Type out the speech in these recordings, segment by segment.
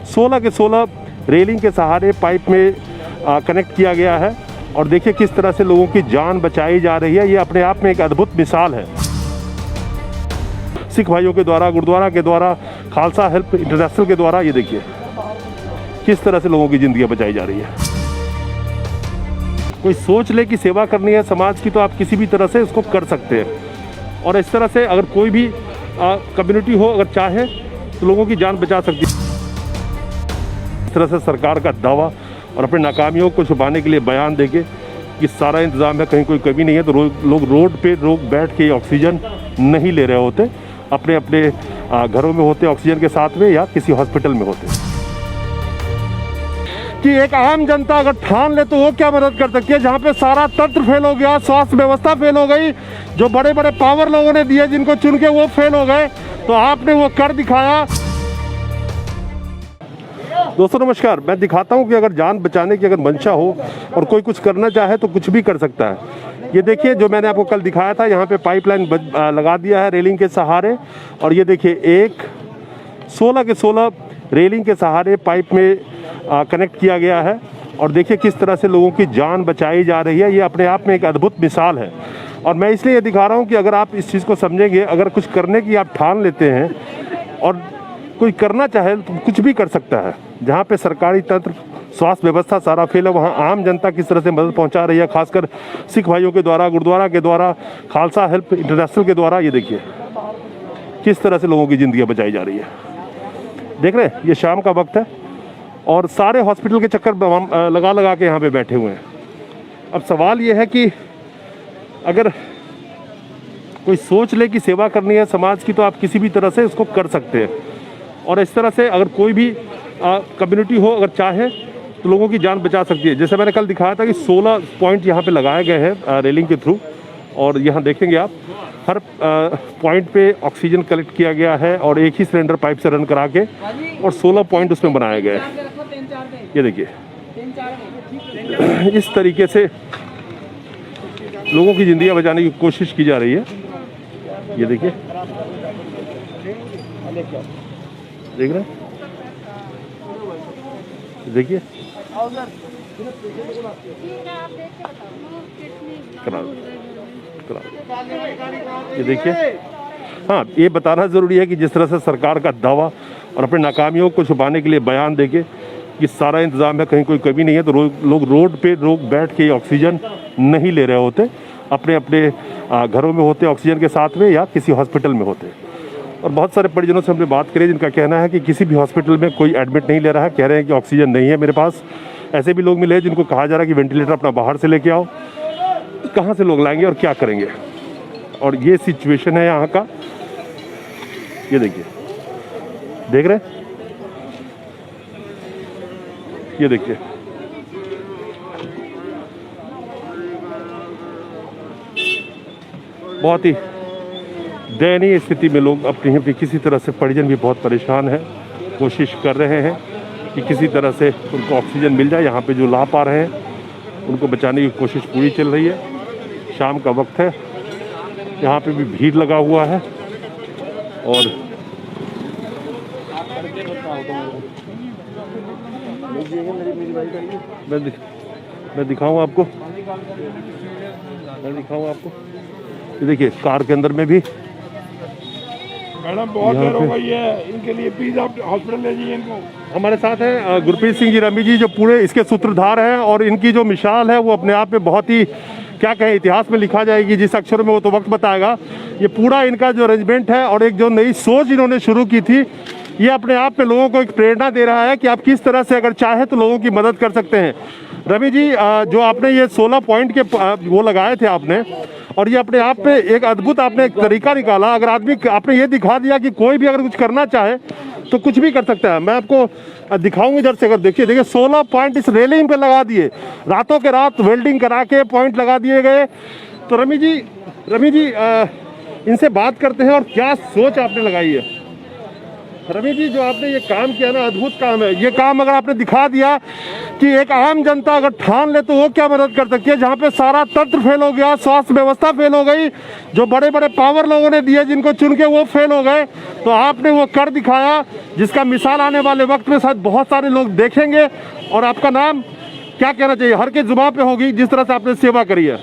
16 के 16 रेलिंग के सहारे पाइप में कनेक्ट किया गया है। और देखिए किस तरह से लोगों की जान बचाई जा रही है। ये अपने आप में एक अद्भुत मिसाल है। सिख भाइयों के द्वारा, गुरुद्वारा के द्वारा, खालसा हेल्प इंटरनेशनल के द्वारा ये देखिए किस तरह से लोगों की ज़िंदगियाँ बचाई जा रही है। कोई सोच ले कि सेवा करनी है समाज की तो आप किसी भी तरह से उसको कर सकते हैं। और इस तरह से अगर कोई भी कम्युनिटी हो, अगर चाहे तो लोगों की जान बचा सकती है। इस तरह से सरकार का दावा और अपनी नाकामियों को छुपाने के लिए बयान देके कि सारा इंतज़ाम है, कहीं कोई कमी नहीं है, तो लोग रोड पे बैठ के ऑक्सीजन नहीं ले रहे होते, अपने अपने घरों में होते ऑक्सीजन के साथ में या किसी हॉस्पिटल में होते। कि एक आम जनता अगर ठान ले तो वो क्या मदद कर सकती है। जहाँ पे सारा तंत्र फेल हो गया, स्वास्थ्य व्यवस्था फेल हो गई, जो बड़े बड़े पावर लोगों ने दिए जिनको चुन के वो फेल हो गए, तो आपने वो कर दिखाया। दोस्तों नमस्कार, मैं दिखाता हूँ कि अगर जान बचाने की अगर मंशा हो और कोई कुछ करना चाहे तो कुछ भी कर सकता है। ये देखिए जो मैंने आपको कल दिखाया था, यहाँ पे पाइपलाइन लगा दिया है रेलिंग के सहारे। और ये देखिए 16 के 16 रेलिंग के सहारे पाइप में कनेक्ट किया गया है। और देखिए किस तरह से लोगों की जान बचाई जा रही है। ये अपने आप में एक अद्भुत मिसाल है। और मैं इसलिए ये दिखा रहा हूँ कि अगर आप इस चीज़ को समझेंगे, अगर कुछ करने की आप ठान लेते हैं और कोई करना चाहे तो कुछ भी कर सकता है। जहाँ पे सरकारी तंत्र, स्वास्थ्य व्यवस्था सारा फेल है, वहाँ आम जनता किस तरह से मदद पहुँचा रही है, खासकर सिख भाइयों के द्वारा, गुरुद्वारा के द्वारा, खालसा हेल्प इंटरनेशनल के द्वारा। ये देखिए किस तरह से लोगों की ज़िंदगियाँ बचाई जा रही है। देख रहे हैं, ये शाम का वक्त है और सारे हॉस्पिटल के चक्कर लगा के यहाँ पे बैठे हुए हैं। अब सवाल ये है कि अगर कोई सोच ले कि सेवा करनी है समाज की तो आप किसी भी तरह से उसको कर सकते हैं। और इस तरह से अगर कोई भी कम्युनिटी हो, अगर चाहे तो लोगों की जान बचा सकती है। जैसे मैंने कल दिखाया था कि 16 पॉइंट यहाँ पे लगाए गए हैं रेलिंग के थ्रू। और यहाँ देखेंगे आप हर पॉइंट पे ऑक्सीजन कलेक्ट किया गया है और एक ही सिलेंडर पाइप से रन करा के और 16 पॉइंट उसमें बनाए गए हैं। ये देखिए इस तरीके से लोगों की ज़िंदगियाँ बचाने की कोशिश की जा रही है। ये देखिए, देख रहे हैं, देखिए ये देखिए। हाँ, ये बताना ज़रूरी है कि जिस तरह से सरकार का दावा और अपनी नाकामियों को छुपाने के लिए बयान देके कि सारा इंतज़ाम है, कहीं कोई कमी नहीं है, तो लोग रोड पे बैठ के ऑक्सीजन नहीं ले रहे होते, अपने अपने घरों में होते ऑक्सीजन के साथ में या किसी हॉस्पिटल में होते। और बहुत सारे परिजनों से हमने बात करी जिनका कहना है कि किसी भी हॉस्पिटल में कोई एडमिट नहीं ले रहा है, कह रहे हैं कि ऑक्सीजन नहीं है मेरे पास। ऐसे भी लोग मिले जिनको कहा जा रहा है कि वेंटिलेटर अपना बाहर से लेके आओ। कहाँ से लोग लाएंगे और क्या करेंगे? और ये सिचुएशन है यहाँ का। ये देखिए, देख रहे हैं, ये देखिए बहुत ही दयनीय स्थिति में लोग अपनी किसी तरह से, परिजन भी बहुत परेशान है, कोशिश कर रहे हैं कि किसी तरह से उनको ऑक्सीजन मिल जाए। यहाँ पे जो ला पा रहे हैं उनको बचाने की कोशिश पूरी चल रही है। शाम का वक्त है, यहाँ पे भी भीड़ लगा हुआ है। और मैं दिखाऊँ आपको, ये देखिए कार के अंदर में भी। मैडम बहुत देर हो गई है, इनके लिए प्लीज आप हॉस्पिटल ले जाइए इनको। हमारे साथ हैं गुरप्रीत सिंह जी रमी जी, जो पूरे इसके सूत्रधार हैं। और इनकी जो मिसाल है वो अपने आप में बहुत ही, क्या कहें, इतिहास में लिखा जाएगी। जिस अक्षरों में वो तो वक्त बताएगा। ये पूरा इनका जो अरेंजमेंट है और एक जो नई सोच इन्होंने शुरू की थी, ये अपने आप में लोगों को एक प्रेरणा दे रहा है कि आप किस तरह से अगर चाहे तो लोगों की मदद कर सकते हैं। रवि जी, जो आपने ये 16 पॉइंट के वो लगाए थे आपने, और ये अपने आप में एक अद्भुत आपने एक तरीका निकाला। अगर आदमी, आपने ये दिखा दिया कि कोई भी अगर कुछ करना चाहे तो कुछ भी कर सकता है। मैं आपको दिखाऊंगी इधर से। अगर देखिए 16 पॉइंट इस रेलिंग पे लगा दिए, रातों के रात वेल्डिंग करा के पॉइंट लगा दिए गए। तो रमी जी इनसे बात करते हैं और क्या सोच आपने लगाई है। रवि जी, जो आपने ये काम किया ना, अद्भुत काम है। ये काम अगर आपने दिखा दिया कि एक आम जनता अगर ठान ले तो वो क्या मदद कर सकती है। जहाँ पे सारा तंत्र फेल हो गया, स्वास्थ्य व्यवस्था फेल हो गई, जो बड़े बड़े पावर लोगों ने दिए जिनको चुन के वो फेल हो गए, तो आपने वो कर दिखाया, जिसका मिसाल आने वाले वक्त में शायद बहुत सारे लोग देखेंगे। और आपका नाम क्या कहना चाहिए, हर के जुबान पे होगी, जिस तरह से आपने सेवा करी है।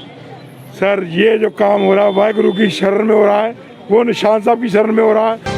सर, ये जो काम हो रहा है वाहिगुरु की शरण में हो रहा है, वो निशान साहब की शरण में हो रहा है।